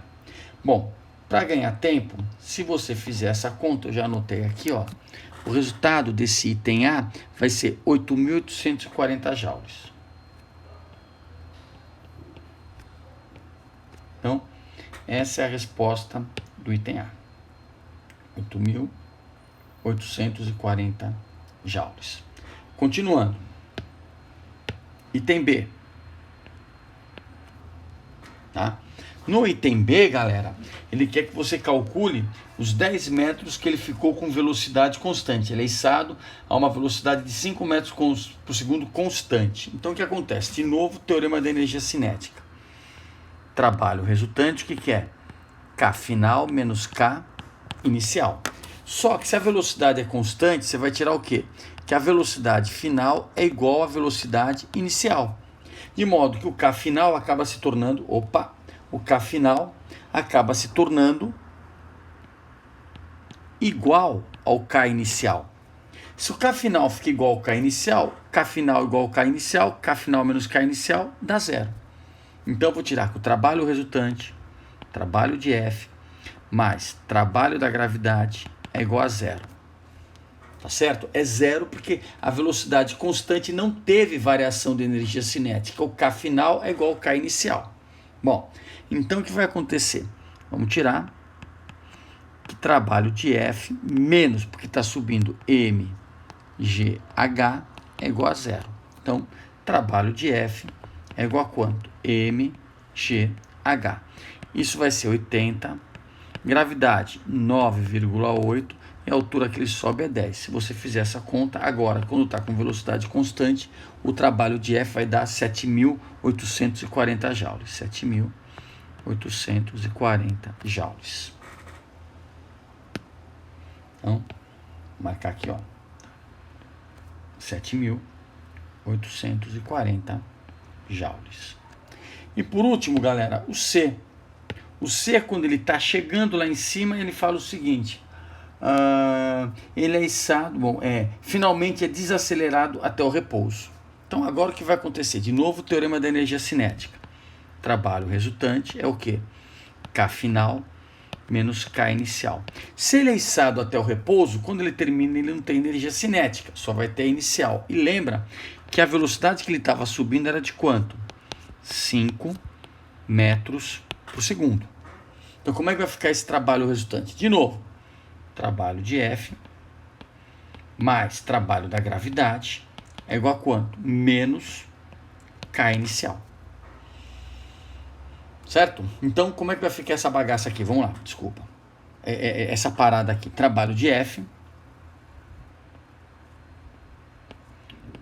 Bom, para ganhar tempo, se você fizer essa conta, eu já anotei aqui, ó, o resultado desse item A vai ser 8.840 joules. Então, essa é a resposta do item A. 8.840 joules. Continuando. Item B. Tá? No item B, galera, ele quer que você calcule os 10 metros que ele ficou com velocidade constante. Ele é içado a uma velocidade de 5 metros por segundo constante. Então, o que acontece? De novo, teorema da energia cinética. Trabalho resultante, o que é? K final menos K inicial. Só que se a velocidade é constante, você vai tirar o quê? Que a velocidade final é igual à velocidade inicial. De modo que o K final acaba se tornando... o K final acaba se tornando igual ao K inicial. Se o K final fica igual ao K inicial, K final igual ao K inicial, K final menos K inicial dá 0. Então eu vou tirar que o trabalho resultante, trabalho de F, mais trabalho da gravidade é igual a 0. tá certo? É zero porque a velocidade constante não teve variação de energia cinética. O K final é igual ao K inicial. Bom, então o que vai acontecer? Vamos tirar que trabalho de F menos, porque está subindo mgh é igual a zero. Então, trabalho de F é igual a quanto? mgh. Isso vai ser 80, gravidade 9,8 e a altura que ele sobe é 10. Se você fizer essa conta, agora, quando está com velocidade constante, o trabalho de F vai dar 7.840 joules. 7.840 joules. Então, vou marcar aqui, ó, 7.840 joules. E por último, galera, o C. O C, quando ele está chegando lá em cima, ele fala o seguinte: ele é içado, finalmente é desacelerado até o repouso. Então, agora o que vai acontecer? De novo, o teorema da energia cinética. Trabalho resultante é o quê? K final menos K inicial. Se ele é içado até o repouso, quando ele termina, ele não tem energia cinética, só vai ter a inicial. E lembra que a velocidade que ele estava subindo era de quanto? 5 metros por segundo. Então, como é que vai ficar esse trabalho resultante? De novo, trabalho de F mais trabalho da gravidade é igual a quanto? Menos K inicial. Certo? Então, como é que vai ficar essa bagaça aqui? Vamos lá, desculpa. Essa parada aqui. Trabalho de F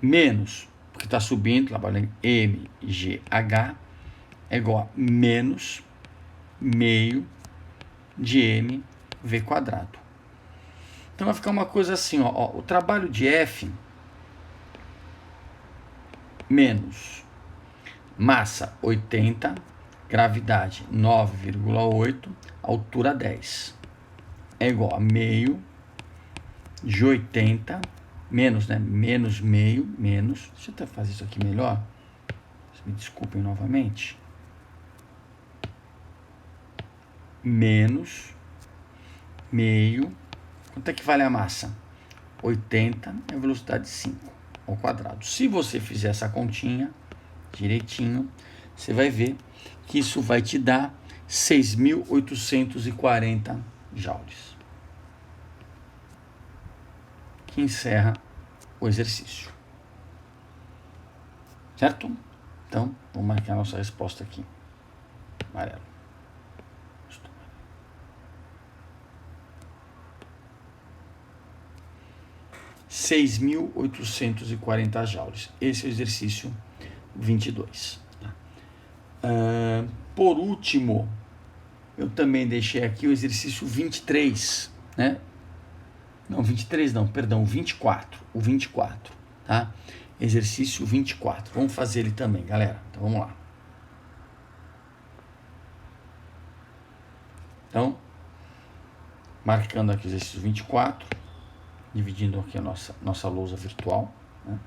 menos, porque está subindo, trabalho em mgh é igual a menos meio de mv quadrado. Então vai ficar uma coisa assim, ó, o trabalho de F menos massa 80, gravidade 9,8, altura 10 é igual a meio de 80 menos, né? Menos meio, menos. Deixa eu até fazer isso aqui melhor. Me desculpem novamente. Menos meio. Quanto é que vale a massa? 80 é a velocidade 5 ao quadrado. Se você fizer essa continha direitinho, você vai ver que isso vai te dar 6.840 joules. Que encerra o exercício. Certo? Então, vamos marcar a nossa resposta aqui. Amarelo. 6.840 joules. Esse é o exercício 22. Por último, eu também deixei aqui o exercício 23, né? Não, 23 não, perdão, 24. O 24, tá? Exercício 24. Vamos fazer ele também, galera. Então, vamos lá. Então, marcando aqui o exercício 24, dividindo aqui a nossa lousa virtual, né?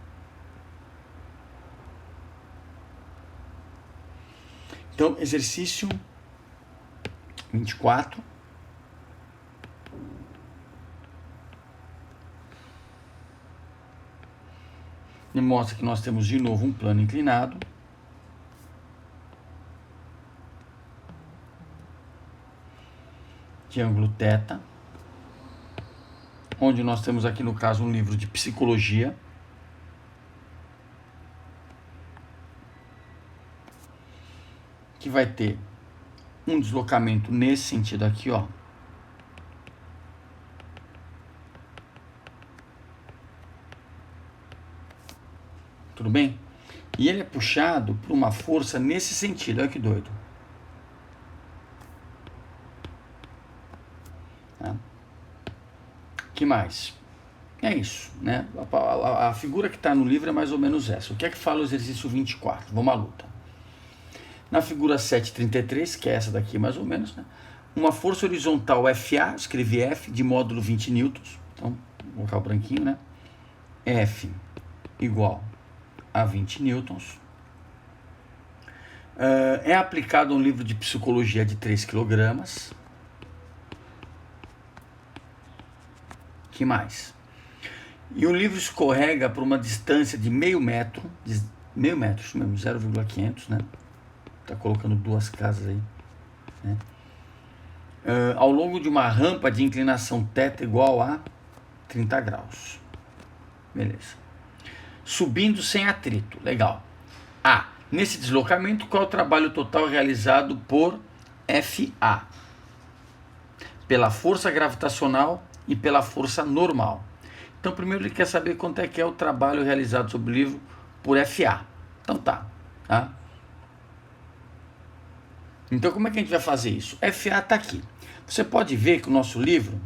Então, exercício 24. Ele mostra que nós temos de novo um plano inclinado. De ângulo θ. Onde nós temos aqui, no caso, um livro de psicologia. Que vai ter um deslocamento nesse sentido aqui, ó. Tudo bem? E ele é puxado por uma força nesse sentido. Olha que doido. Tá? Que mais? É isso, né? A figura que está no livro é mais ou menos essa. O que é que fala o exercício 24? Vamos à luta. Na figura 7.33, que é essa daqui mais ou menos, né? Uma força horizontal FA, escrevi F, de módulo 20 newtons. Então, vou colocar o branquinho, né? F igual a 20 newtons. É aplicado a um livro de psicologia de 3 kg. Que mais? e o livro escorrega por uma distância de meio metro, isso mesmo, 0,500, né? Tá colocando duas casas aí, né? Ao longo de uma rampa de inclinação θ igual a 30 graus. Beleza. Subindo sem atrito. Legal. Nesse deslocamento, qual é o trabalho total realizado por FA? Pela força gravitacional e pela força normal. Então, primeiro ele quer saber quanto é que é o trabalho realizado sobre o livro por FA. Então tá. Então, como é que a gente vai fazer isso? FA está aqui. Você pode ver que o nosso livro,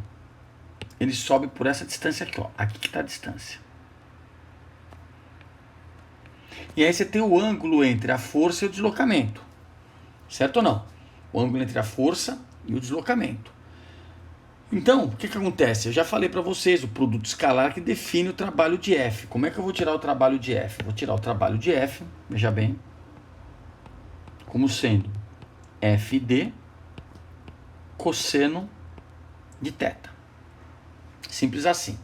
ele sobe por essa distância aqui, ó. Aqui que está a distância. E aí você tem o ângulo entre a força e o deslocamento. Certo ou não? O ângulo entre a força e o deslocamento. Então, o que acontece? Eu já falei para vocês, o produto escalar que define o trabalho de F. Como é que eu vou tirar o trabalho de F? Vou tirar o trabalho de F, veja bem, como sendo FD cosseno de θ. Simples assim.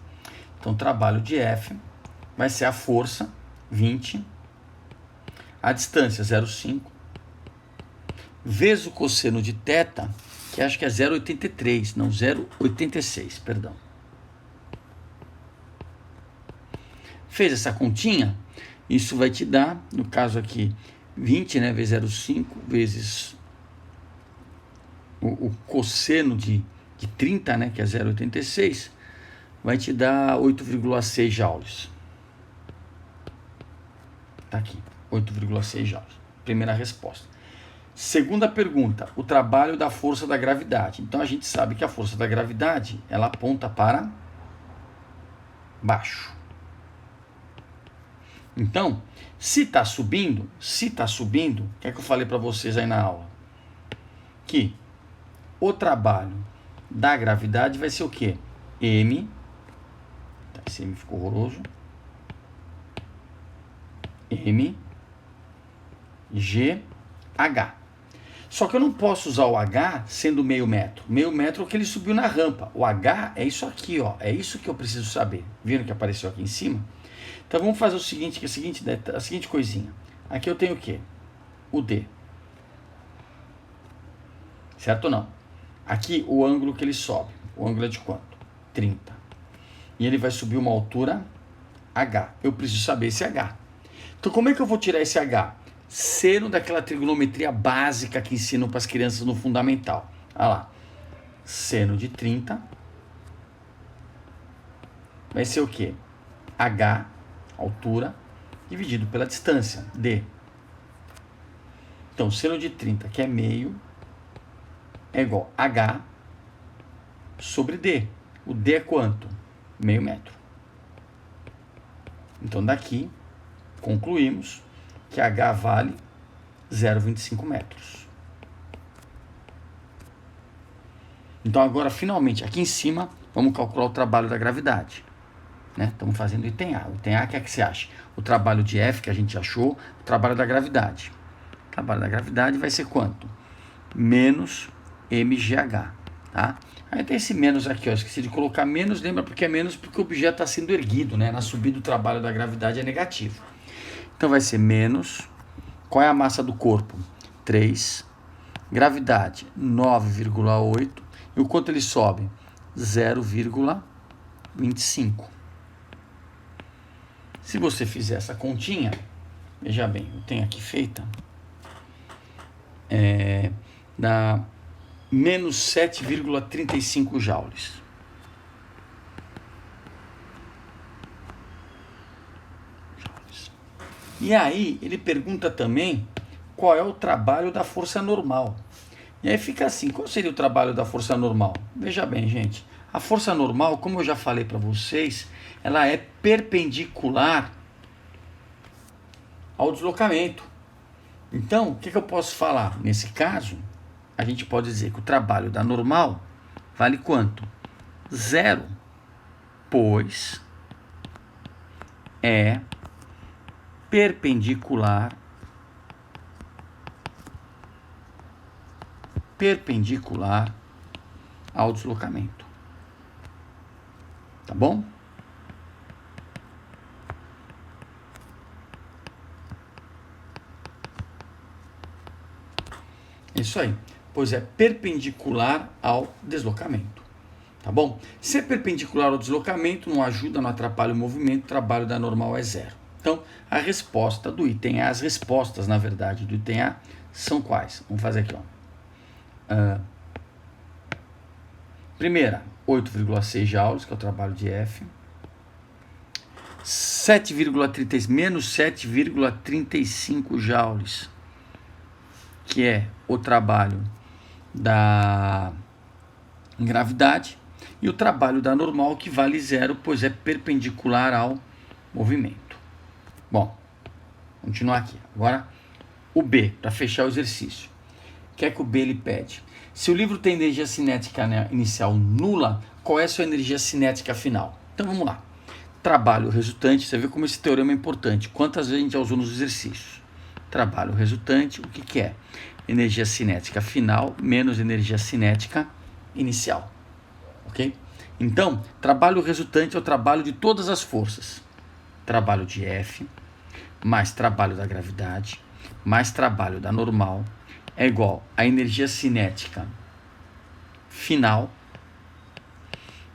Então, o trabalho de F vai ser a força, 20, a distância, 0,5, vezes o cosseno de θ, que acho que é 0,83, não, 0,86, perdão. Fez essa continha, isso vai te dar, no caso aqui, 20, né, vezes 0,5, vezes o cosseno de 30, né, que é 0,86, vai te dar 8,6 joules. Tá aqui, 8,6 joules. Primeira resposta. Segunda pergunta, o trabalho da força da gravidade. Então a gente sabe que a força da gravidade, ela aponta para baixo. Então, se está subindo, o que é que eu falei para vocês aí na aula? Que o trabalho da gravidade vai ser o quê? M, esse M ficou horroroso, M, G, H. Só que eu não posso usar o H sendo meio metro. Meio metro é o que ele subiu na rampa. O H é isso aqui, ó. É isso que eu preciso saber. Viram que apareceu aqui em cima? Então vamos fazer o seguinte, a seguinte coisinha. Aqui eu tenho o quê? O D. Certo ou não? Aqui o ângulo que ele sobe. O ângulo é de quanto? 30. E ele vai subir uma altura H. Eu preciso saber esse H. Então como é que eu vou tirar esse H? Seno daquela trigonometria básica que ensinam para as crianças no fundamental. Olha lá. Seno de 30 vai ser o quê? H, altura, dividido pela distância, D. Então, seno de 30, que é meio, é igual a H sobre D. O D é quanto? Meio metro. Então, daqui, concluímos que H vale 0,25 metros. Então, agora, finalmente, aqui em cima, vamos calcular o trabalho da gravidade. Né? Estamos fazendo o item A. O item A, o que é que você acha? O trabalho de F, que a gente achou, o trabalho da gravidade. O trabalho da gravidade vai ser quanto? Menos mgh. Tá? Aí tem esse menos aqui, ó. Esqueci de colocar menos, lembra porque é menos porque o objeto está sendo erguido, né? Na subida o trabalho da gravidade é negativo. Então vai ser menos, qual é a massa do corpo? 3, gravidade 9,8, e o quanto ele sobe? 0,25. Se você fizer essa continha, veja bem, eu tenho aqui feita, dá menos 7,35 joules. E aí, ele pergunta também qual é o trabalho da força normal. E aí fica assim, qual seria o trabalho da força normal? Veja bem, gente, a força normal, como eu já falei para vocês, ela é perpendicular ao deslocamento. Então, o que eu posso falar? Nesse caso, a gente pode dizer que o trabalho da normal vale quanto? 0, pois é perpendicular ao deslocamento. Tá bom? Isso aí. Pois é perpendicular ao deslocamento. Tá bom? Se é perpendicular ao deslocamento, não ajuda, não atrapalha o movimento, o trabalho da normal é zero. Então, a resposta do item A, as respostas, na verdade, do item A são quais? Vamos fazer aqui, ó. Primeira, 8,6 joules, que é o trabalho de F. Menos 7,35 joules, que é o trabalho da gravidade. E o trabalho da normal, que vale zero, pois é perpendicular ao movimento. Bom, continuar aqui. Agora, o B, para fechar o exercício. O que é que o B ele pede? Se o livro tem energia cinética inicial nula, qual é a sua energia cinética final? Então, vamos lá. Trabalho resultante, você vê como esse teorema é importante. Quantas vezes a gente já usou nos exercícios? Trabalho resultante, o que é? Energia cinética final menos energia cinética inicial. Ok? Então, trabalho resultante é o trabalho de todas as forças. Trabalho de F, mais trabalho da gravidade, mais trabalho da normal, é igual a energia cinética final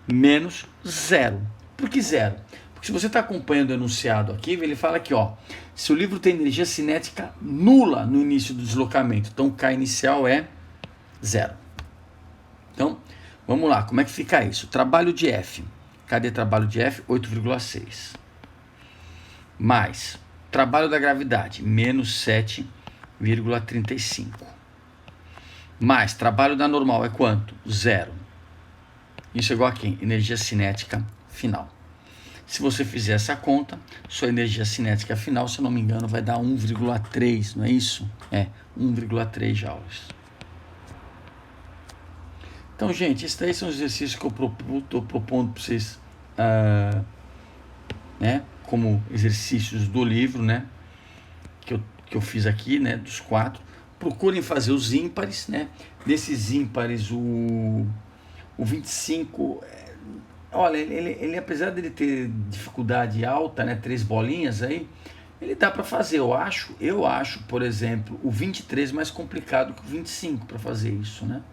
menos zero. Por que zero? Porque se você está acompanhando o enunciado aqui, ele fala aqui, ó, se o livro tem energia cinética nula no início do deslocamento, então K inicial é zero. Então, vamos lá, como é que fica isso? Trabalho de F. Cadê trabalho de F? 8,6. Mais trabalho da gravidade, menos 7,35. Mais trabalho da normal é quanto? Zero. Isso é igual a quem? Energia cinética final. Se você fizer essa conta, sua energia cinética final, se eu não me engano, vai dar 1,3, não é isso? É, 1,3 joules. Então, gente, esses daí são os exercícios que eu estou propondo para vocês, né, como exercícios do livro, né, que eu fiz aqui, né, dos 4. Procurem fazer os ímpares, né, desses ímpares, o 25, olha, ele apesar dele ter dificuldade alta, né, 3 bolinhas aí, ele dá para fazer, eu acho, por exemplo, o 23 mais complicado que o 25 para fazer isso, né.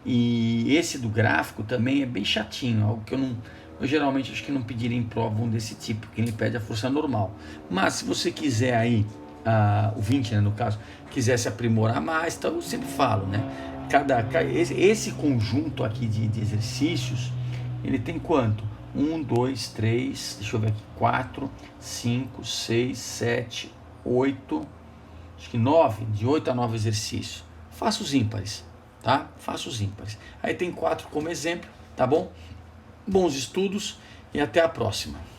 E esse do gráfico também é bem chatinho, algo que eu geralmente acho que não pediria em prova um desse tipo, que ele pede a força normal. Mas se você quiser aí, o 20, né, no caso, quiser se aprimorar mais, então eu sempre falo, né? Esse conjunto aqui de exercícios, ele tem quanto? 1, 2, 3, deixa eu ver aqui, 4, 5, 6, 7, 8, acho que 9, de 8 a 9 exercícios. Faça os ímpares. Tá? Faça os ímpares. Aí tem 4 como exemplo, tá bom? Bons estudos e até a próxima.